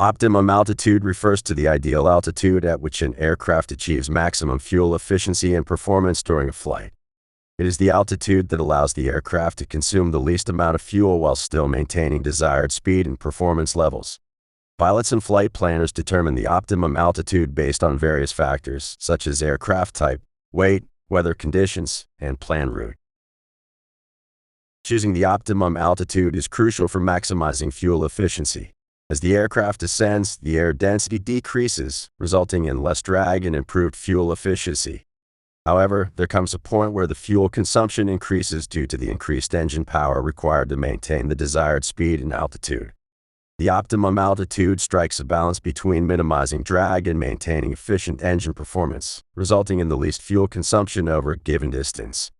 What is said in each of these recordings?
Optimum altitude refers to the ideal altitude at which an aircraft achieves maximum fuel efficiency and performance during a flight. It is the altitude that allows the aircraft to consume the least amount of fuel while still maintaining desired speed and performance levels. Pilots and flight planners determine the optimum altitude based on various factors, such as aircraft type, weight, weather conditions, and plan route. Choosing the optimum altitude is crucial for maximizing fuel efficiency. As the aircraft ascends, the air density decreases, resulting in less drag and improved fuel efficiency. However, there comes a point where the fuel consumption increases due to the increased engine power required to maintain the desired speed and altitude. The optimum altitude strikes a balance between minimizing drag and maintaining efficient engine performance, resulting in the least fuel consumption over a given distance.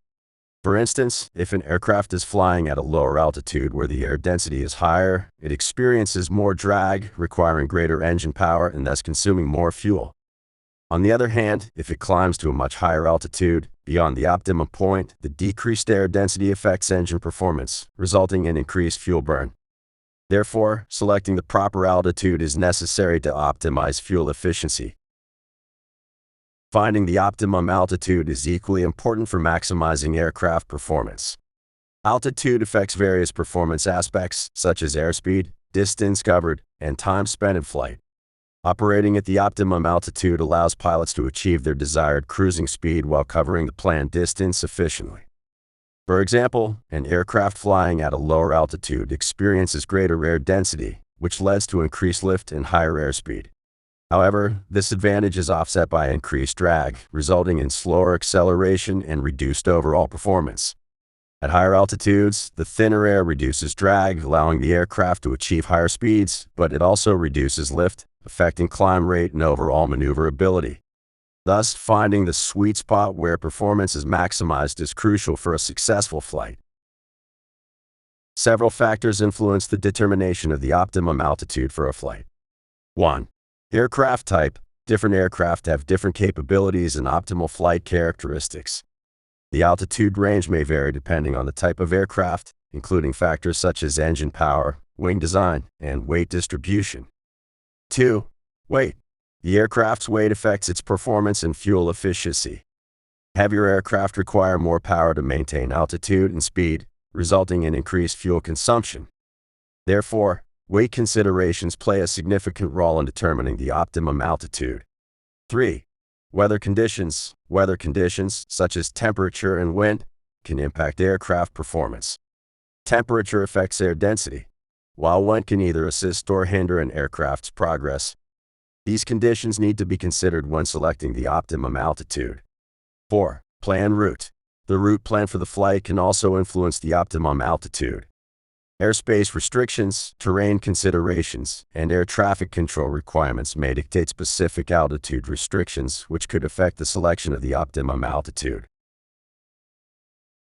For instance, if an aircraft is flying at a lower altitude where the air density is higher, it experiences more drag, requiring greater engine power and thus consuming more fuel. On the other hand, if it climbs to a much higher altitude, beyond the optimum point, the decreased air density affects engine performance, resulting in increased fuel burn. Therefore, selecting the proper altitude is necessary to optimize fuel efficiency. Finding the optimum altitude is equally important for maximizing aircraft performance. Altitude affects various performance aspects, such as airspeed, distance covered, and time spent in flight. Operating at the optimum altitude allows pilots to achieve their desired cruising speed while covering the planned distance efficiently. For example, an aircraft flying at a lower altitude experiences greater air density, which leads to increased lift and higher airspeed. However, this advantage is offset by increased drag, resulting in slower acceleration and reduced overall performance. At higher altitudes, the thinner air reduces drag, allowing the aircraft to achieve higher speeds, but it also reduces lift, affecting climb rate and overall maneuverability. Thus, finding the sweet spot where performance is maximized is crucial for a successful flight. Several factors influence the determination of the optimum altitude for a flight. 1. Aircraft type. Different aircraft have different capabilities and optimal flight characteristics. The altitude range may vary depending on the type of aircraft, including factors such as engine power, wing design, and weight distribution. 2. Weight. The aircraft's weight affects its performance and fuel efficiency. Heavier aircraft require more power to maintain altitude and speed, resulting in increased fuel consumption. Therefore, weight considerations play a significant role in determining the optimum altitude. 3. Weather conditions. Weather conditions, such as temperature and wind, can impact aircraft performance. Temperature affects air density, while wind can either assist or hinder an aircraft's progress. These conditions need to be considered when selecting the optimum altitude. 4. Plan route. The route plan for the flight can also influence the optimum altitude. Airspace restrictions, terrain considerations, and air traffic control requirements may dictate specific altitude restrictions, which could affect the selection of the optimum altitude.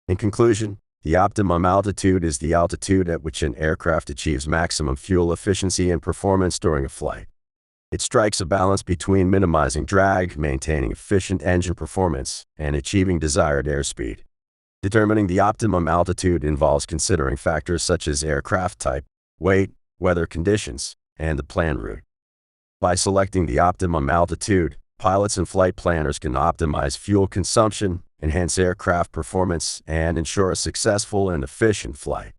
In conclusion, the optimum altitude is the altitude at which an aircraft achieves maximum fuel efficiency and performance during a flight. It strikes a balance between minimizing drag, maintaining efficient engine performance, and achieving desired airspeed. Determining the optimum altitude involves considering factors such as aircraft type, weight, weather conditions, and the plan route. By selecting the optimum altitude, pilots and flight planners can optimize fuel consumption, enhance aircraft performance, and ensure a successful and efficient flight.